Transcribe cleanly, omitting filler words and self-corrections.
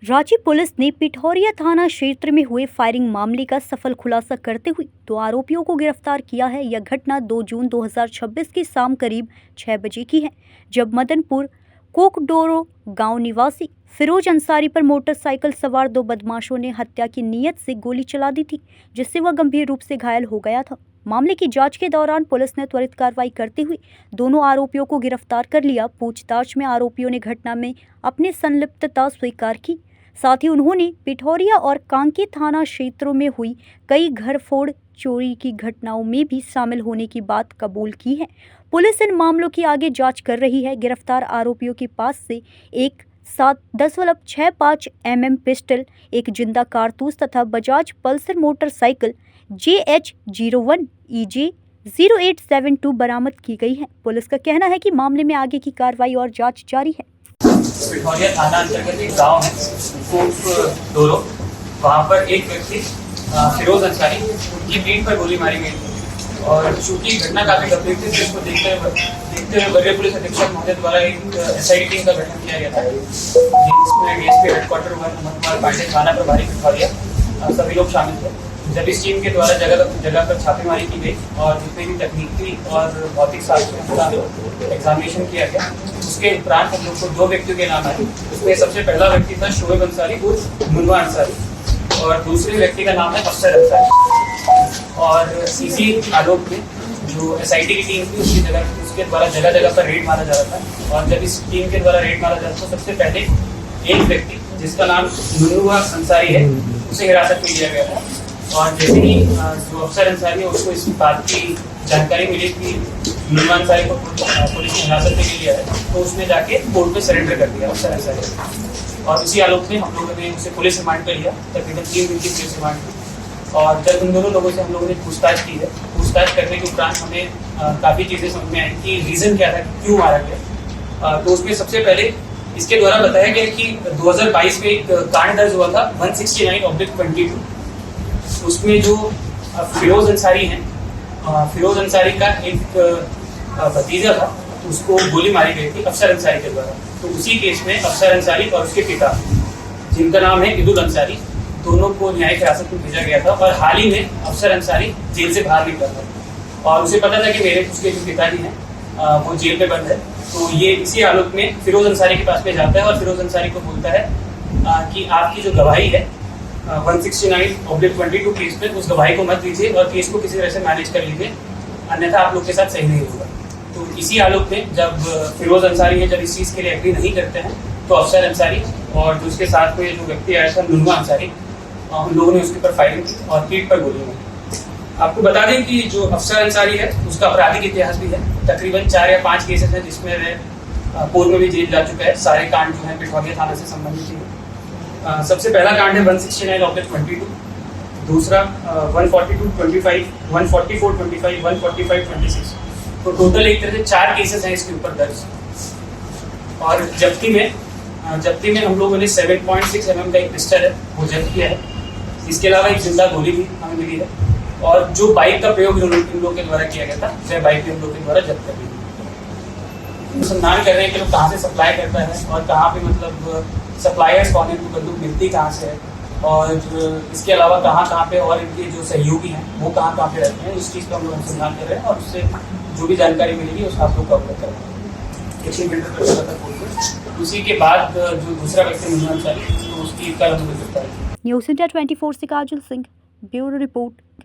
Ranchi police ने पिठौरिया थाना क्षेत्र में हुए फायरिंग मामले का सफल खुलासा करते हुए 2 आरोपियों को गिरफ्तार किया है। यह घटना 2 जून 2026 की शाम करीब 6 बजे की है, जब मदनपुर कोकडोरो गांव निवासी फिरोज अंसारी पर मोटरसाइकिल सवार 2 बदमाशों ने हत्या की नीयत से गोली चला दी थी, जिससे वह गंभीर रूप से घायल हो गया था। मामले की जांच के दौरान पुलिस ने त्वरित कार्रवाई करते हुए दोनों आरोपियों को गिरफ्तार कर लिया। पूछताछ में आरोपियों ने घटना में अपनी संलिप्तता स्वीकार की। साथ ही उन्होंने पिठौरिया और कांके थाना क्षेत्रों में हुई कई घर फोड़ चोरी की घटनाओं में भी शामिल होने की बात कबूल की है। पुलिस इन मामलों की आगे जांच कर रही है। गिरफ्तार आरोपियों के पास से एक 7.65 mm पिस्टल, एक जिंदा कारतूस तथा Bajaj Pulsar motorcycle JH01 EJ 0872 बरामद की गई है। पुलिस का कहना है कि मामले में आगे की कार्रवाई और जांच जारी है। पिठौरिया थाना अंतर्गत एक गांव है कोकडोरो, वहाँ पर एक व्यक्ति फिरोज अंसारी, उनकी पीठ पर गोली मारी गई थी। और चूंकि घटना काफी गंभीर थी, जिसको देखते हुए वरीय पुलिस अधीक्षक महोदय द्वारा एक SIT टीम का गठन किया गया था, जिसमें DSP हेडक्वार्टर कुमार पांडे, थाना प्रभारी पिठौरिया, सभी लोग शामिल थे। जब इस टीम के द्वारा जगह पर छापेमारी की गई और जितने भी तकनीकी और भौतिक साक्ष्यों का एग्जामिनेशन किया गया, उसके उपरांत हम लोग को 2 व्यक्तियों के नाम आए। उसमें सबसे पहला व्यक्ति था शोएब अंसारी उर्फ मुनवा अंसारी, और दूसरे व्यक्ति का नाम है अफसर अंसारी। और इसी आलोक में जो SIT की टीम थी, उसके द्वारा जगह पर रेड मारा जा रहा था। और जब इस टीम के द्वारा रेड मारा जा रहा था, तो सबसे पहले एक व्यक्ति जिसका नाम मुनवा अंसारी है, उसे हिरासत में लिया गया था। और जैसे ही जो अफसर अंसारी है, उसको इस बात की जानकारी मिली कि मुनवा अंसारी को पुलिस ने हिरासत में लिया है, तो उसने जाके कोर्ट में सरेंडर कर दिया अफसर अंसारी। और इसी आलोक में हम लोगों ने उसे पुलिस रिमांड पर लिया, तकरीबन 3 दिन की पुलिस रिमांड की। और जब उन दोनों लोगों से हम लोगों ने पूछताछ की है, पूछताछ करने के उपरांत हमें काफ़ी चीज़ें समझ में आई कि रीज़न क्या था, क्यों मारा गया। तो उसमें सबसे पहले इसके द्वारा बताया गया कि 2022 में एक कांड दर्ज हुआ था 169/22। उसमें जो फिरोज अंसारी हैं, फिरोज अंसारी का एक भतीजा था, उसको गोली मारी गई थी अफसर अंसारी के द्वारा। तो उसी केस में अफसर अंसारी और उसके पिता, जिनका नाम है इदुल अंसारी, दोनों को न्यायिक हिरासत में भेजा गया था। और हाल ही में अफसर अंसारी जेल से बाहर निकला था और उसे पता था कि उसके जो पिताजी हैं वो जेल पे बंद है। तो ये इसी आलोक में फिरोज अंसारी के पास में जाता है और फिरोज अंसारी को बोलता है कि आपकी जो गवाही है 169/22 केस में, उस गवाही को मत दीजिए और केस को किसी तरह से मैनेज कर लीजिए, अन्यथा आप लोग के साथ सही नहीं होगा। तो इसी आलोक में जब फिरोज अंसारी है, जब इस चीज़ के लिए एग्री नहीं करते हैं, तो अफसर अंसारी और जो उसके साथ में जो व्यक्ति आया था मुनवा अंसारी, उन लोगों ने उसके ऊपर फायरिंग की और पीठ पर गोली मारी। आपको बता दें कि जो अफसर अंसारी है, उसका आपराधिक इतिहास भी है। तकरीबन 4 या 5 केसेस हैं जिसमें वह पूर्व में भी जेल जा चुका है। सारे कांड जो हैं पिठौरिया थाना से संबंधित हैं। सबसे पहला कांड है 169/22, दूसरा 142/25, 144/25, 145/26। तो टोटल एक तरह से 4 केसेस हैं इसके ऊपर दर्ज। और जब्ती में हम लोगों ने 7.6 mm का एक पिस्टल है, वो जब्त किया है। इसके अलावा एक जिंदा गोली भी हमें मिली है। और जो बाइक का प्रयोग इन लोगों के द्वारा किया गया था, वह बाइक भी हम लोग के द्वारा जब्त कर ली गई। अनुसंधान कर रहे हैं कि लोग कहाँ से सप्लाई करता है और कहाँ पे मतलब सप्लायर्स कौन है, बंदूक मिलती कहाँ से है, और इसके अलावा कहाँ पे और इनके जो सहयोगी हैं वो कहाँ पे रहते हैं। इस चीज़ का हम लोग अनुसंधान कर रहे हैं और उससे जो भी जानकारी मिलेगी उसका आप लोग का अवगत करेंगे। उसी के बाद जो दूसरा व्यक्ति मुनवा अंसारी, तो उसकी कल हम लोग गिरफ्तार की। न्यूज़ इंडिया 24 से काजल सिंह, ब्यूरो रिपोर्ट।